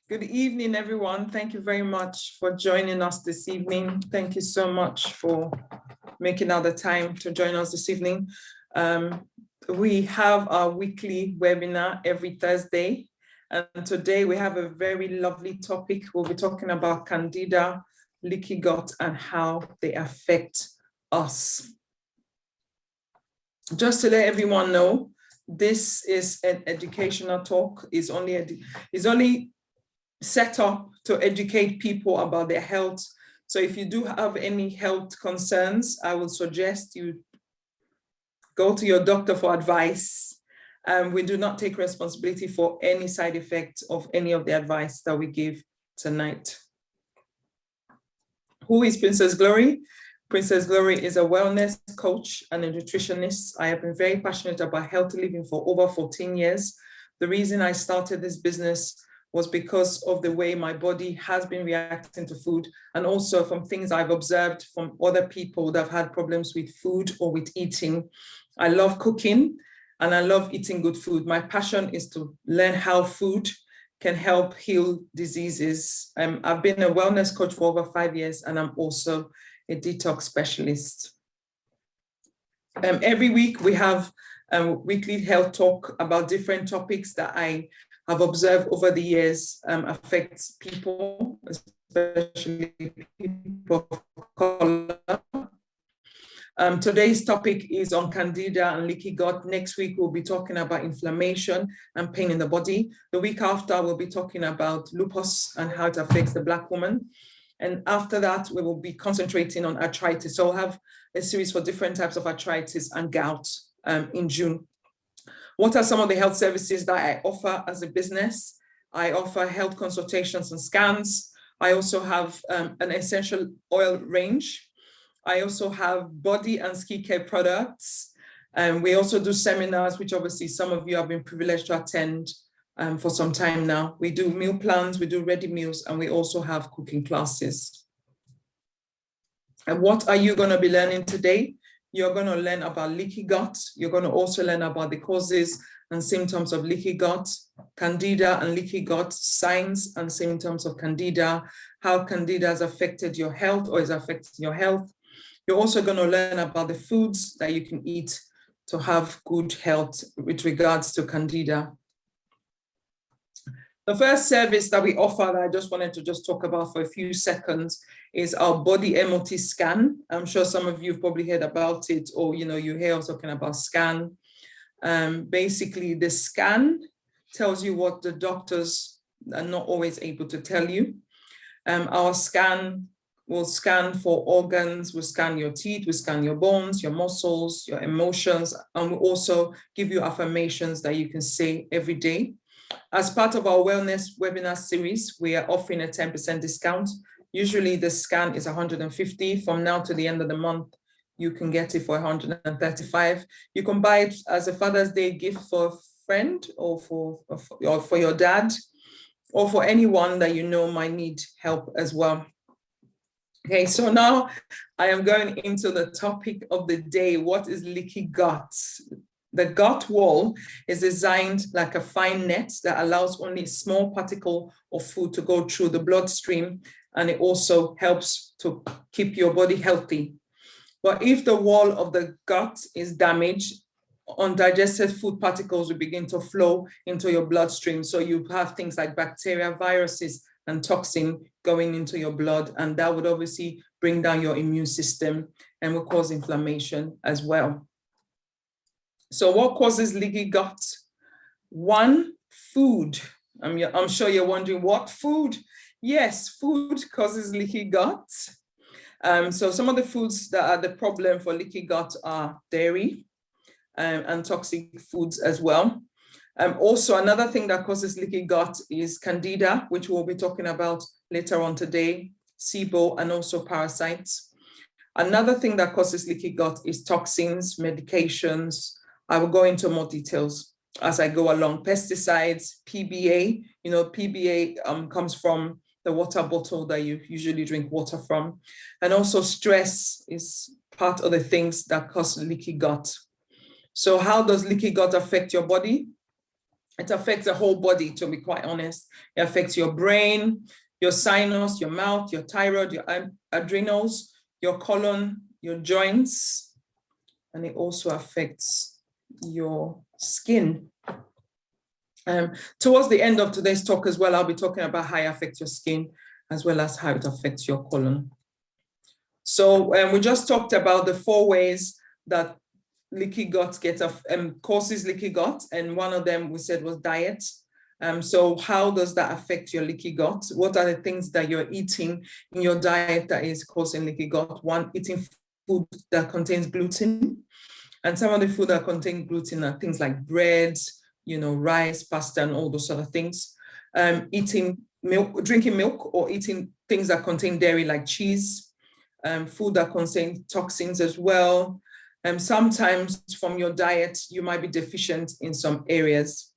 Good evening, everyone. Thank you very much for joining us this evening. Thank you so much for making out the time to join us this evening. We have our weekly webinar every Thursday. And today we have a very lovely topic. We'll be talking about Candida, leaky gut, and how they affect us. Just to let everyone know, this is an educational talk. It's only set up to educate people about their health. So if you do have any health concerns, I would suggest you go to your doctor for advice. We do not take responsibility for any side effects of any of the advice that we give tonight. Who is Princess Glory? Princess Glory is a wellness coach and a nutritionist. I have been very passionate about healthy living for over 14 years. The reason I started this business was because of the way my body has been reacting to food, and also from things I've observed from other people that have had problems with food or with eating. I love cooking and I love eating good food. My passion is to learn how food can help heal diseases. I've been a wellness coach for over 5 years, and I'm also a detox specialist. Every week we have a weekly health talk about different topics that I have observed over the years affects people, especially people of color. Today's topic is on Candida and leaky gut. Next week, we'll be talking about inflammation and pain in the body. The week after, we'll be talking about lupus and how it affects the Black woman. And after that, we will be concentrating on arthritis. So I'll have a series for different types of arthritis and gout in June. What are some of the health services that I offer as a business? I offer health consultations and scans. I also have an essential oil range. I also have body and skincare products. We also do seminars, which obviously some of you have been privileged to attend for some time now. We do meal plans, we do ready meals, and we also have cooking classes. And what are you going to be learning today? You're going to learn about leaky gut. You're going to also learn about the causes and symptoms of leaky gut, Candida and leaky gut, signs and symptoms of Candida, how Candida has affected your health or is affecting your health. You're also going to learn about the foods that you can eat to have good health with regards to Candida. The first service that we offer that I just wanted to talk about for a few seconds is our body MOT scan. I'm sure some of you have probably heard about it, or you hear us talking about scan. Basically, the scan tells you what the doctors are not always able to tell you. Our scan will scan for organs, we'll scan your teeth, we'll scan your bones, your muscles, your emotions, and we'll also give you affirmations that you can say every day. As part of our wellness webinar series, we are offering a 10% discount. Usually the scan is $150. From now to the end of the month, you can get it for $135. You can buy it as a Father's Day gift for a friend or for your dad, or for anyone that you know might need help as well. Okay, so now I am going into the topic of the day. What is leaky gut? The gut wall is designed like a fine net that allows only a small particle of food to go through the bloodstream, and it also helps to keep your body healthy. But if the wall of the gut is damaged, undigested food particles will begin to flow into your bloodstream. So you have things like bacteria, viruses, and toxin going into your blood, and that would obviously bring down your immune system and will cause inflammation as well. So what causes leaky gut? One, food. I'm sure you're wondering, what food? Yes, food causes leaky gut. So some of the foods that are the problem for leaky gut are dairy and toxic foods as well. Also, another thing that causes leaky gut is Candida, which we'll be talking about later on today, SIBO, and also parasites. Another thing that causes leaky gut is toxins, medications. I will go into more details as I go along. Pesticides, PBA, PBA comes from the water bottle that you usually drink water from. And also stress is part of the things that cause leaky gut. So how does leaky gut affect your body? It affects the whole body, to be quite honest. It affects your brain, your sinus, your mouth, your thyroid, your adrenals, your colon, your joints, and it also affects your skin. Towards the end of today's talk as well, I'll be talking about how it affects your skin as well as how it affects your colon. So we just talked about the 4 ways that leaky gut causes leaky gut, and one of them we said was diet. So how does that affect your leaky gut? What are the things that you're eating in your diet that is causing leaky gut? One, eating food that contains gluten, and some of the food that contain gluten are things like bread, rice, pasta, and all those sort of things. Eating milk, drinking milk, or eating things that contain dairy like cheese, food that contains toxins as well. Sometimes from your diet, you might be deficient in some areas.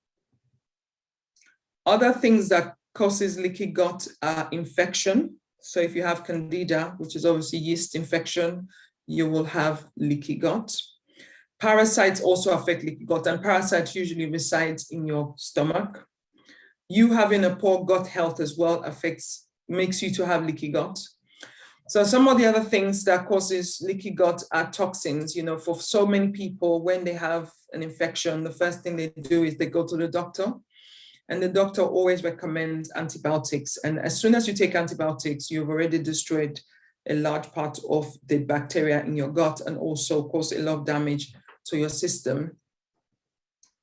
Other things that causes leaky gut are infection. So if you have Candida, which is obviously yeast infection, you will have leaky gut. Parasites also affect leaky gut, and parasites usually resides in your stomach. You having a poor gut health as well makes you to have leaky gut. So some of the other things that causes leaky gut are toxins. For so many people, when they have an infection, the first thing they do is they go to the doctor, and the doctor always recommends antibiotics. And as soon as you take antibiotics, you've already destroyed a large part of the bacteria in your gut and also caused a lot of damage to your system.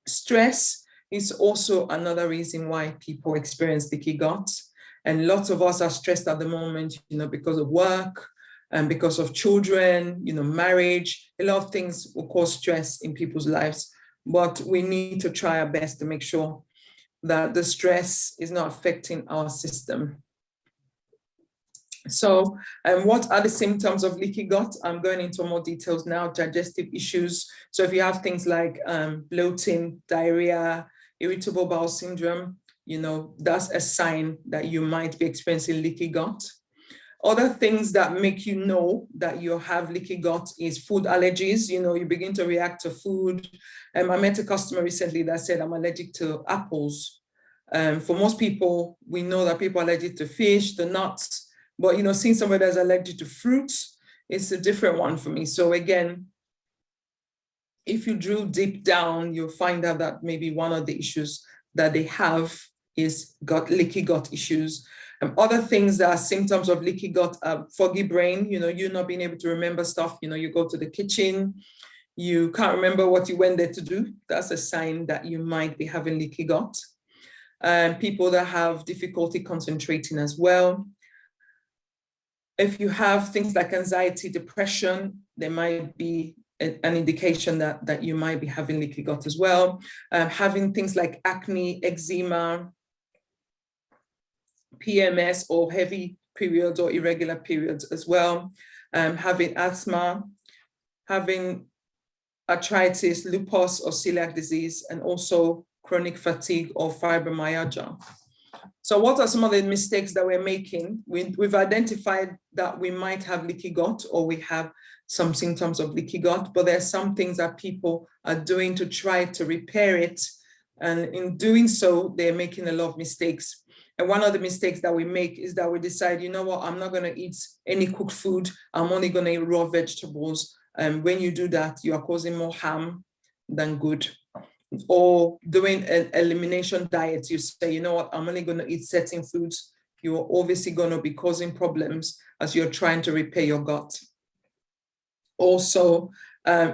Stress is also another reason why people experience leaky gut. And lots of us are stressed at the moment, because of work and because of children, marriage. A lot of things will cause stress in people's lives, but we need to try our best to make sure that the stress is not affecting our system. So what are the symptoms of leaky gut? I'm going into more details now. Digestive issues. So if you have things like bloating, diarrhea, irritable bowel syndrome, that's a sign that you might be experiencing leaky gut. Other things that make you know that you have leaky gut is food allergies. You begin to react to food. I met a customer recently that said, I'm allergic to apples. For most people, we know that people are allergic to fish, the nuts, but seeing somebody that's allergic to fruits, it's a different one for me. So again, if you drill deep down, you'll find out that maybe one of the issues that they have is leaky gut issues. Other things that are symptoms of leaky gut are foggy brain, you not being able to remember stuff. You go to the kitchen, you can't remember what you went there to do. That's a sign that you might be having leaky gut. People that have difficulty concentrating as well. If you have things like anxiety, depression, there might be an indication that you might be having leaky gut as well. Having things like acne, eczema, PMS or heavy periods or irregular periods as well. Having asthma, having arthritis, lupus or celiac disease, and also chronic fatigue or fibromyalgia. So what are some of the mistakes that we're making? We've identified that we might have leaky gut or we have some symptoms of leaky gut, but there are some things that people are doing to try to repair it. And in doing so, they're making a lot of mistakes. And one of the mistakes that we make is that we decide, I'm not going to eat any cooked food. I'm only going to eat raw vegetables. And when you do that, you are causing more harm than good. Or doing an elimination diet, you say, I'm only going to eat certain foods. You're obviously going to be causing problems as you're trying to repair your gut. Also,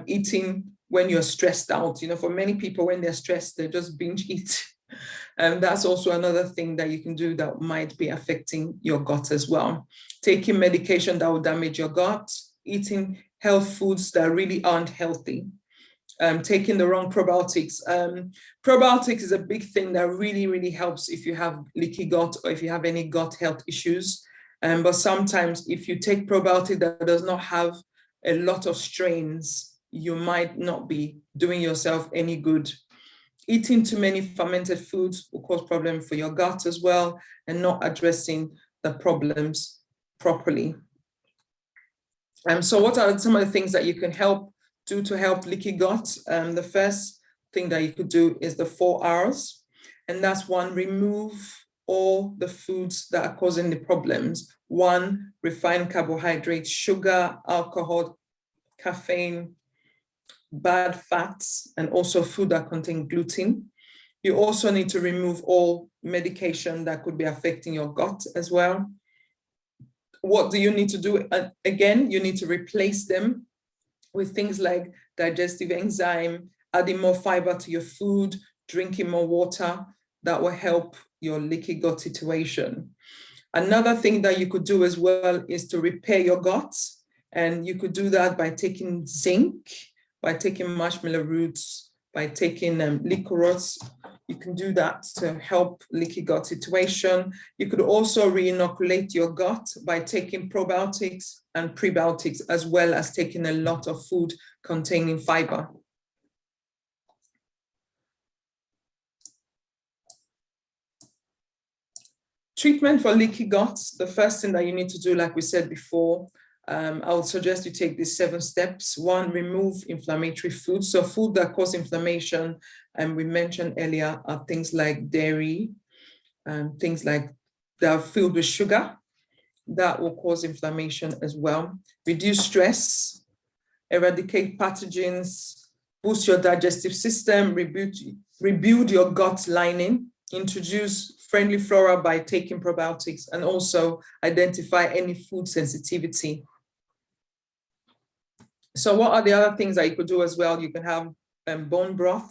eating when you're stressed out. For many people, when they're stressed, they just binge eat. And that's also another thing that you can do that might be affecting your gut as well. Taking medication that will damage your gut, eating health foods that really aren't healthy. Taking the wrong probiotics. Probiotics is a big thing that really, really helps if you have leaky gut or if you have any gut health issues. But sometimes if you take probiotic that does not have a lot of strains, you might not be doing yourself any good. Eating too many fermented foods will cause problems for your gut as well, and not addressing the problems properly. So what are some of the things that you can do to help leaky gut? The first thing that you could do is the 4 R's. And that's one, remove all the foods that are causing the problems. One, refined carbohydrates, sugar, alcohol, caffeine, bad fats, and also food that contain gluten. You also need to remove all medication that could be affecting your gut as well. What do you need to do? Again, you need to replace them with things like digestive enzyme, adding more fiber to your food, drinking more water. That will help your leaky gut situation. Another thing that you could do as well is to repair your gut. And you could do that by taking zinc, by taking marshmallow roots, by taking licorice. You can do that to help leaky gut situation. You could also re-inoculate your gut by taking probiotics and prebiotics, as well as taking a lot of food containing fiber. Treatment for leaky gut, the first thing that you need to do, like we said before, I would suggest you take these 7 steps. 1, remove inflammatory foods. So food that cause inflammation, and we mentioned earlier, are things like dairy, things like that are filled with sugar, that will cause inflammation as well. Reduce stress, eradicate pathogens, boost your digestive system, rebuild your gut lining, introduce friendly flora by taking probiotics, and also identify any food sensitivity. So what are the other things that you could do as well? You can have bone broth.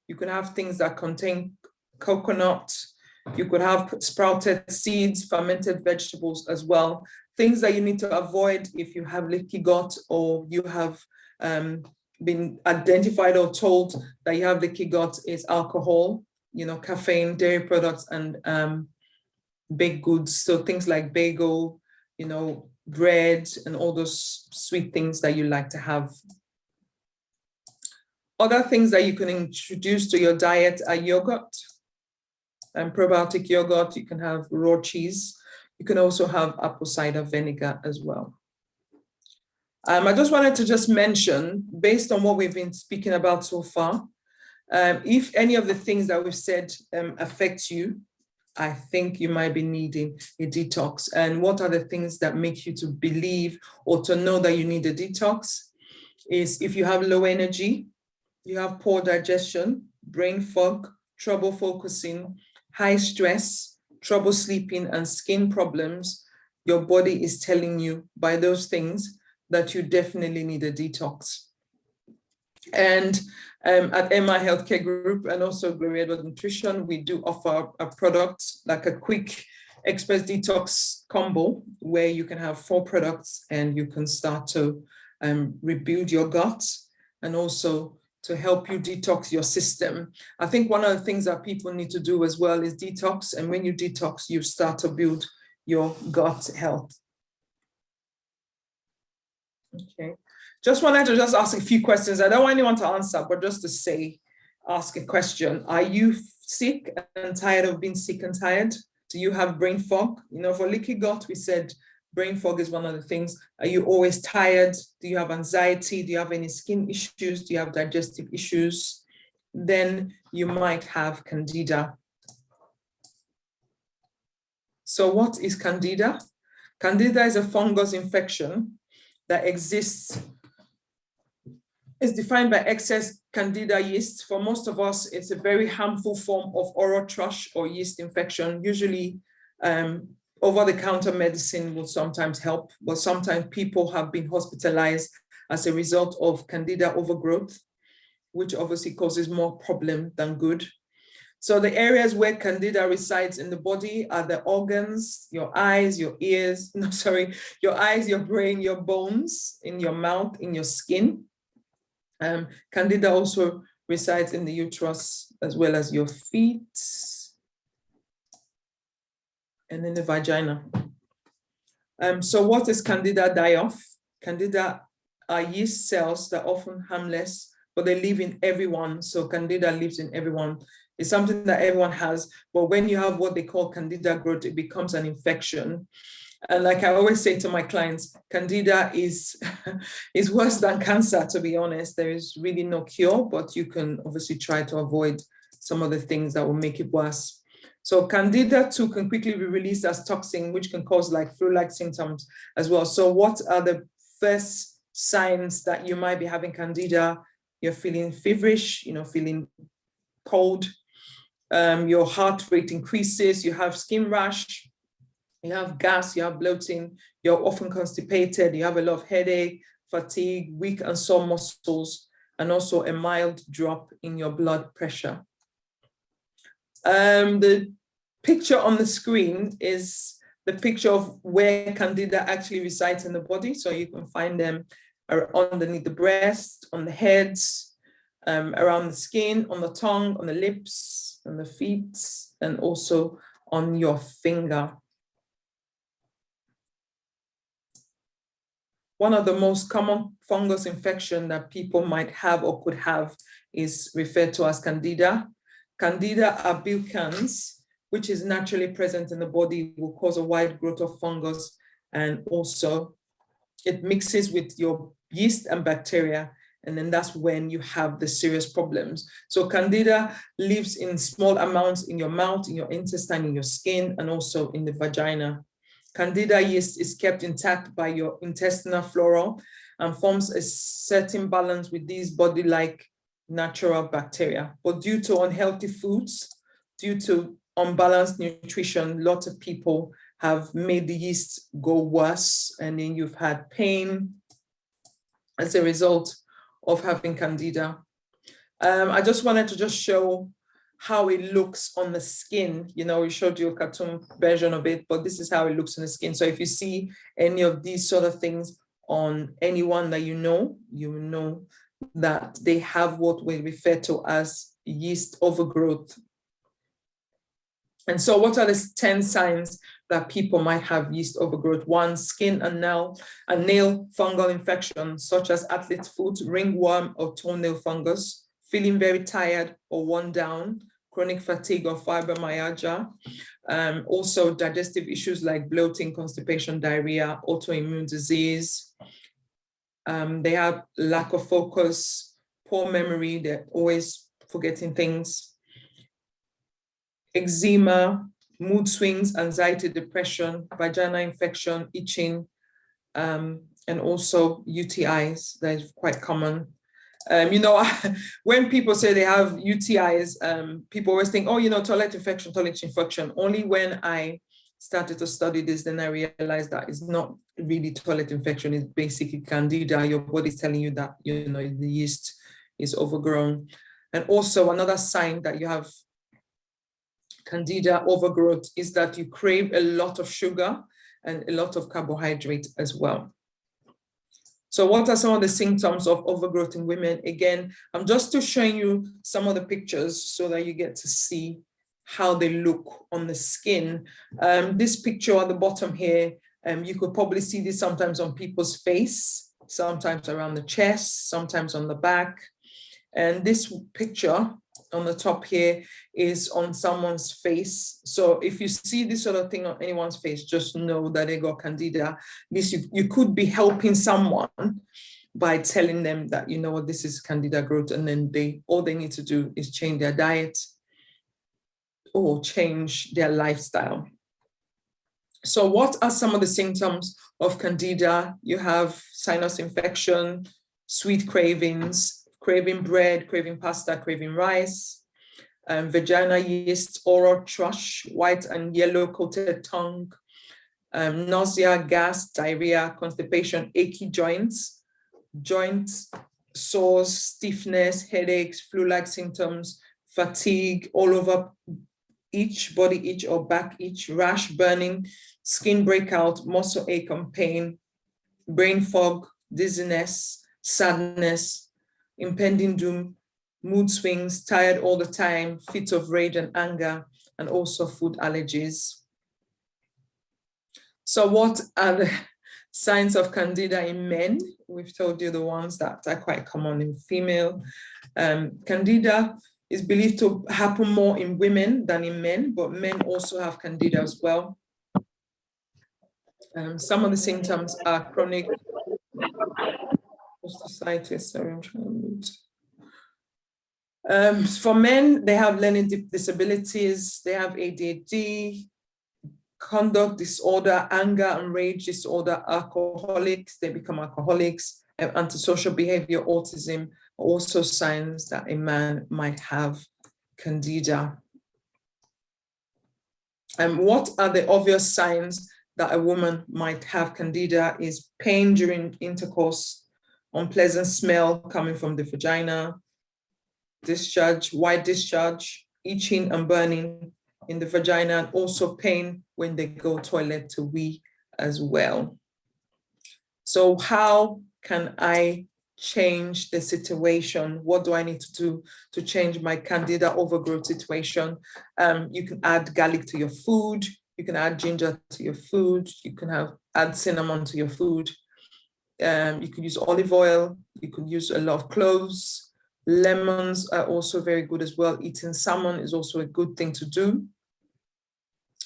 You can have things that contain coconut. You could have sprouted seeds, fermented vegetables as well. Things that you need to avoid if you have leaky gut, or you have been identified or told that you have leaky gut, is alcohol, caffeine, dairy products, and baked goods. So things like bagel, bread, and all those sweet things that you like to have. Other things that you can introduce to your diet are yogurt and probiotic yogurt. You can have raw cheese. You can also have apple cider vinegar as well. I just wanted to just mention, based on what we've been speaking about so far, if any of the things that we've said affect you, I think you might be needing a detox. And what are the things that make you to believe or to know that you need a detox? Is if you have low energy, you have poor digestion, brain fog, trouble focusing, high stress, trouble sleeping, and skin problems, your body is telling you by those things that you definitely need a detox. And at MI Healthcare Group and also Glory Edward Nutrition, we do offer a product like a quick express detox combo where you can have 4 products and you can start to rebuild your gut and also to help you detox your system. I think one of the things that people need to do as well is detox. And when you detox, you start to build your gut health. Okay. Just wanted to ask a few questions. I don't want anyone to answer, but just to ask a question. Are you sick and tired of being sick and tired? Do you have brain fog? For leaky gut, we said brain fog is one of the things. Are you always tired? Do you have anxiety? Do you have any skin issues? Do you have digestive issues? Then you might have Candida. So what is Candida? Candida is a fungus infection that exists. It's defined by excess Candida yeast. For most of us, it's a very harmful form of oral thrush or yeast infection. Usually, over-the-counter medicine will sometimes help, but sometimes people have been hospitalized as a result of Candida overgrowth, which obviously causes more problem than good. So the areas where Candida resides in the body are the organs, your eyes, your ears, your eyes, your brain, your bones, in your mouth, in your skin. Candida also resides in the uterus as well as your feet and in the vagina. So what is Candida die off? Candida are yeast cells that are often harmless, but they live in everyone. So Candida lives in everyone. It's something that everyone has, but when you have what they call Candida growth, it becomes an infection. And like I always say to my clients, Candida is worse than cancer, to be honest. There is really no cure, but you can obviously try to avoid some of the things that will make it worse. So Candida too can quickly be released as toxin, which can cause like flu-like symptoms as well. So what are the first signs that you might be having Candida? You're feeling feverish, feeling cold, your heart rate increases, you have skin rash, you have gas, you have bloating, you're often constipated, you have a lot of headache, fatigue, weak and sore muscles, and also a mild drop in your blood pressure. The picture on the screen is the picture of where Candida actually resides in the body. So you can find them underneath the breast, on the head, around the skin, on the tongue, on the lips, on the feet, and also on your finger. One of the most common fungus infection that people might have or could have is referred to as Candida. Candida albicans, which is naturally present in the body, will cause a wide growth of fungus, and also it mixes with your yeast and bacteria, and then that's when you have the serious problems. So Candida lives in small amounts in your mouth, in your intestine, in your skin, and also in the vagina. Candida yeast is kept intact by your intestinal flora and forms a certain balance with these body-like natural bacteria. But due to unhealthy foods, due to unbalanced nutrition, lots of people have made the yeast go worse, and then you've had pain as a result of having Candida. I just wanted to just show how it looks on the skin. We showed you a cartoon version of it, but this is how it looks on the skin. So if you see any of these sort of things on anyone that you know that they have what we refer to as yeast overgrowth. And so what are the 10 signs that people might have yeast overgrowth? 1, skin and nail fungal infections, such as athlete's foot, ringworm, or toenail fungus, feeling very tired or worn down, chronic fatigue or fibromyalgia, also digestive issues like bloating, constipation, diarrhea, autoimmune disease. They have lack of focus, poor memory, they're always forgetting things, eczema, mood swings, anxiety, depression, vaginal infection, itching, and also UTIs. That is quite common. When people say they have UTIs, people always think, toilet infection. Only when I started to study this, then I realized that it's not really toilet infection. It's basically Candida. Your body's telling you that, the yeast is overgrown. And also another sign that you have Candida overgrowth is that you crave a lot of sugar and a lot of carbohydrate as well. So what are some of the symptoms of overgrowth in women? Again, I'm just still showing you some of the pictures so that you get to see how they look on the skin. This picture at the bottom here, you could probably see this sometimes on people's face, sometimes around the chest, sometimes on the back. And this picture on the top here is on someone's face. So if you see this sort of thing on anyone's face, just know that they got Candida. You could be helping someone by telling them that, this is Candida growth, and then all they need to do is change their diet or change their lifestyle. So what are some of the symptoms of Candida? You have sinus infection, sweet cravings, craving bread, craving pasta, craving rice, vaginal yeast, oral thrush, white and yellow coated tongue, nausea, gas, diarrhea, constipation, achy joints, sores, stiffness, headaches, flu-like symptoms, fatigue all over each body itch or back itch, rash, burning, skin breakout, muscle ache and pain, brain fog, dizziness, sadness, impending doom, mood swings, tired all the time, fits of rage and anger, and also food allergies. So what are the signs of Candida in men? We've told you the ones that are quite common in female. Candida is believed to happen more in women than in men, but men also have Candida as well. Some of the symptoms are chronic cystitis. Sorry, I'm trying to mute. For men, they have learning disabilities, they have ADHD, conduct disorder, anger and rage disorder, alcoholics, they become alcoholics, antisocial behavior, autism, are also signs that a man might have Candida. And what are the obvious signs that a woman might have Candida is pain during intercourse, unpleasant smell coming from the vagina, discharge, white discharge, itching and burning in the vagina, and also pain when they go toilet to wee as well. So how can I change the situation? What do I need to do to change my Candida overgrowth situation? You can add garlic to your food. You can add ginger to your food. You can add cinnamon to your food. You can use olive oil. You could use a lot of cloves. Lemons are also very good as well. Eating salmon is also a good thing to do.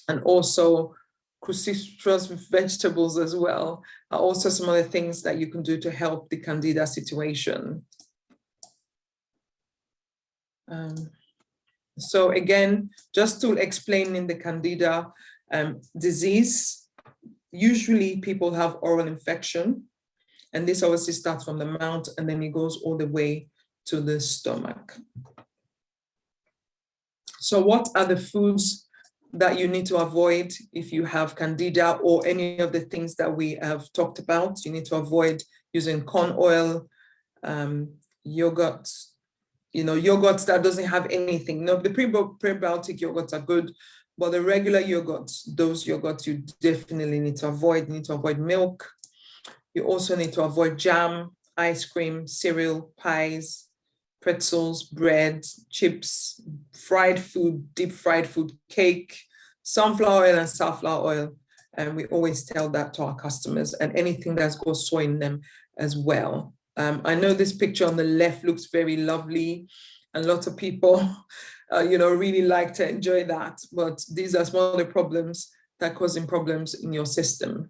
And also cruciferous vegetables as well are also some other things that you can do to help the Candida situation. So again, just to explain in the Candida disease, usually people have oral infection, and this obviously starts from the mouth and then it goes all the way to the stomach. So what are the foods that you need to avoid if you have Candida, or any of the things that we have talked about? You need to avoid using corn oil, yogurt, yogurts that doesn't have anything. No, the prebiotic yogurts are good, but the regular yogurts, those yogurts you definitely need to avoid. You need to avoid milk. You also need to avoid jam, ice cream, cereal, pies, pretzels, bread, chips, fried food, deep fried food, cake, sunflower oil and safflower oil. And we always tell that to our customers, and anything that's got soy in them as well. I know this picture on the left looks very lovely, and lots of people, really like to enjoy that. But these are some of the problems that are causing problems in your system.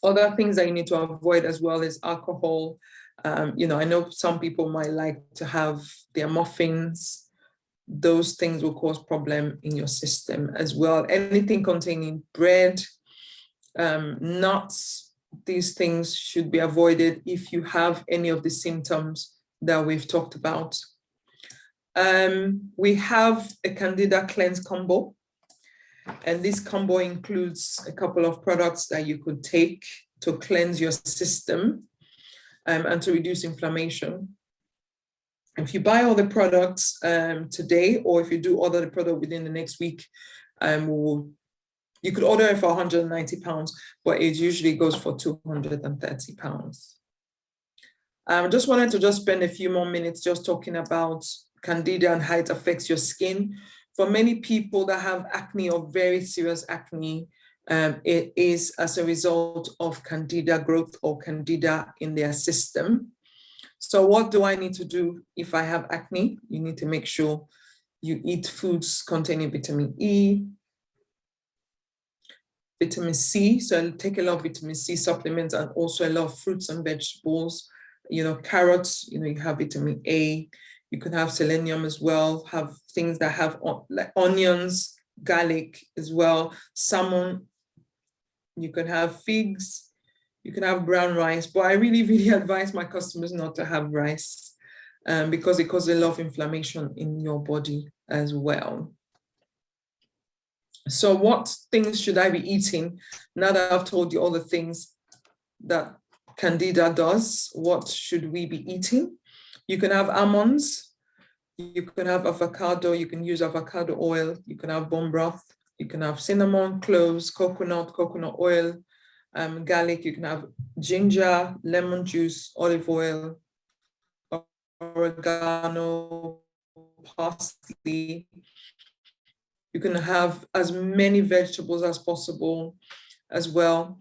Other things that you need to avoid as well is alcohol. I know some people might like to have their muffins. Those things will cause problem in your system as well. Anything containing bread, nuts, these things should be avoided if you have any of the symptoms that we've talked about. We have a Candida Cleanse combo. And this combo includes a couple of products that you could take to cleanse your system and to reduce inflammation. If you buy all the products today, or if you do order the product within the next week, you could order it for £190, but it usually goes for £230. I just wanted to spend a few more minutes just talking about Candida and how it affects your skin. For many people that have acne or very serious acne, it is as a result of Candida growth or Candida in their system. So what do I need to do if I have acne? You need to make sure you eat foods containing vitamin E, vitamin C. So take a lot of vitamin C supplements, and also a lot of fruits and vegetables. Carrots, you have vitamin A. You can have selenium as well, have things that have like onions, garlic as well, salmon. You can have figs, you can have brown rice, but I really, really advise my customers not to have rice because it causes a lot of inflammation in your body as well. So what things should I be eating now that I've told you all the things that Candida does? What should we be eating? You can have almonds, you can have avocado, you can use avocado oil, you can have bone broth, you can have cinnamon, cloves, coconut oil, garlic, you can have ginger, lemon juice, olive oil, oregano, parsley. You can have as many vegetables as possible as well.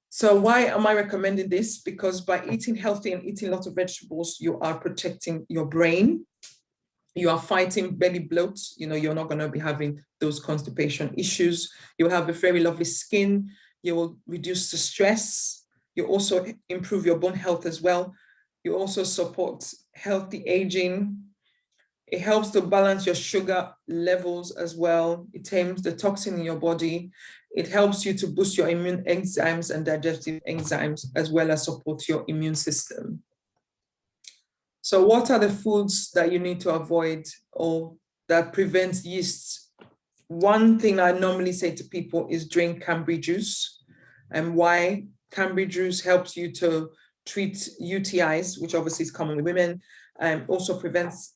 So why am I recommending this? Because by eating healthy and eating lots of vegetables, you are protecting your brain. You are fighting belly bloat. You're not going to be having those constipation issues. You'll have a very lovely skin. You will reduce the stress. You also improve your bone health as well. You also support healthy aging. It helps to balance your sugar levels as well. It tames the toxin in your body. It helps you to boost your immune enzymes and digestive enzymes, as well as support your immune system. So what are the foods that you need to avoid or that prevents yeast? One thing I normally say to people is drink cranberry juice. And why? Cranberry juice helps you to treat UTIs, which obviously is common with women, also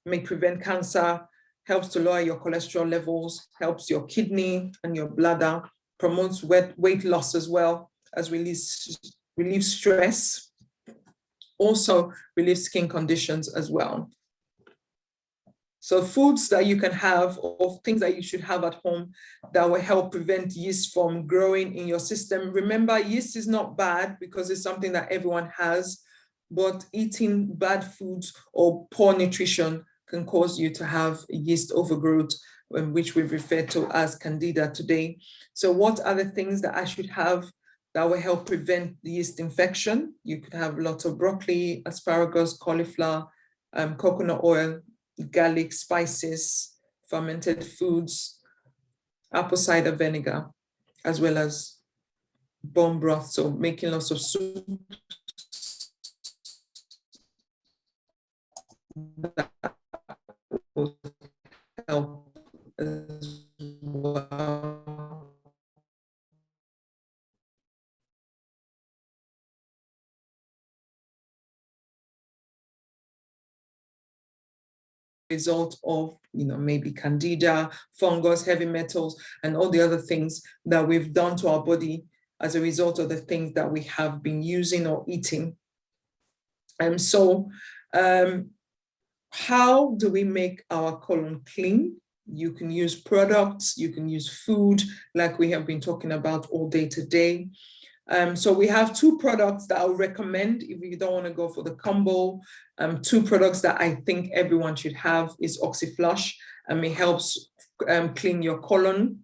may prevent cancer, helps to lower your cholesterol levels, helps your kidney and your bladder, promotes weight loss as well as relieves stress, also relieves skin conditions as well. So foods that you can have or things that you should have at home that will help prevent yeast from growing in your system. Remember, yeast is not bad because it's something that everyone has, but eating bad foods or poor nutrition can cause you to have yeast overgrowth, which we've referred to as Candida today. So what are the things that I should have that will help prevent the yeast infection? You could have lots of broccoli, asparagus, cauliflower, coconut oil, garlic, spices, fermented foods, apple cider vinegar, as well as bone broth. So making lots of soup that will help as well. Result of, maybe candida, fungus, heavy metals, and all the other things that we've done to our body as a result of the things that we have been using or eating. And so how do we make our colon clean? You can use products, you can use food, like we have been talking about all day today. So we have two products that I'll recommend if you don't want to go for the combo. Two products that I think everyone should have is OxyFlush, and it helps clean your colon.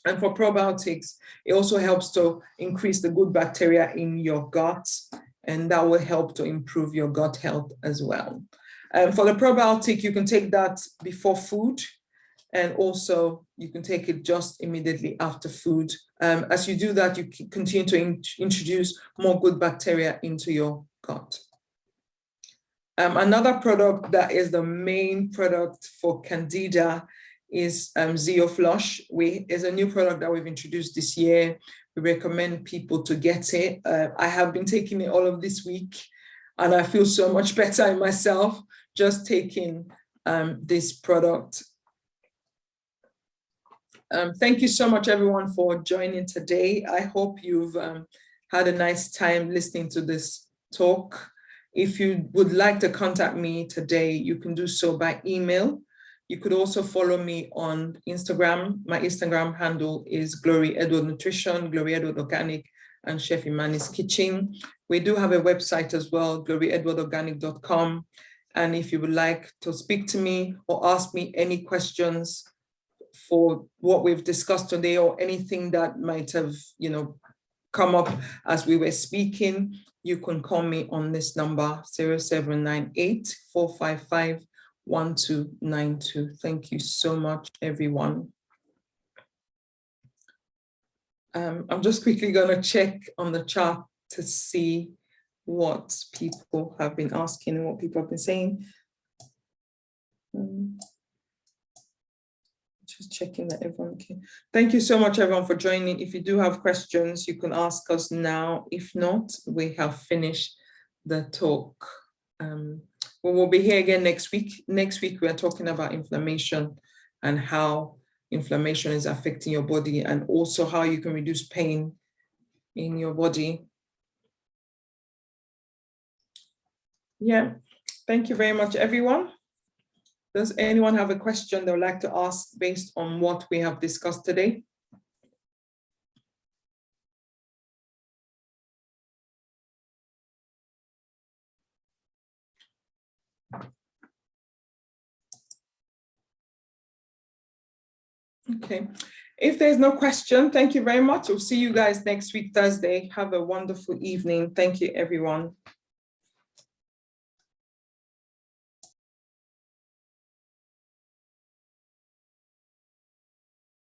And for probiotics, it also helps to increase the good bacteria in your gut, and that will help to improve your gut health as well. For the probiotic, you can take that before food, and also you can take it just immediately after food. As you do that, you continue to introduce more good bacteria into your gut. Another product that is the main product for Candida is ZeoFlush. It's a new product that we've introduced this year. We recommend people to get it. I have been taking it all of this week, and I feel so much better in myself just taking this product. Thank you so much, everyone, for joining today. I hope you've had a nice time listening to this talk. If you would like to contact me today, you can do so by email. You could also follow me on Instagram. My Instagram handle is Glory Edward Nutrition, Glory Edward Organic, and Chef Imani's Kitchen. We do have a website as well, gloryedwardorganic.com. And if you would like to speak to me or ask me any questions for what we've discussed today or anything that might have, come up as we were speaking, you can call me on this number, 0798 455 1292. Thank you so much, everyone. I'm just quickly going to check on the chat to see what people have been asking and what people have been saying. Just checking that everyone can. Thank you so much, everyone, for joining. If you do have questions, you can ask us now. If not, we have finished the talk. We will be here again next week. Next week, we are talking about inflammation and how inflammation is affecting your body, and also how you can reduce pain in your body. Yeah, thank you very much, everyone. Does anyone have a question they would like to ask based on what we have discussed today? Okay, if there's no question, thank you very much. We'll see you guys next week, Thursday. Have a wonderful evening. Thank you, everyone.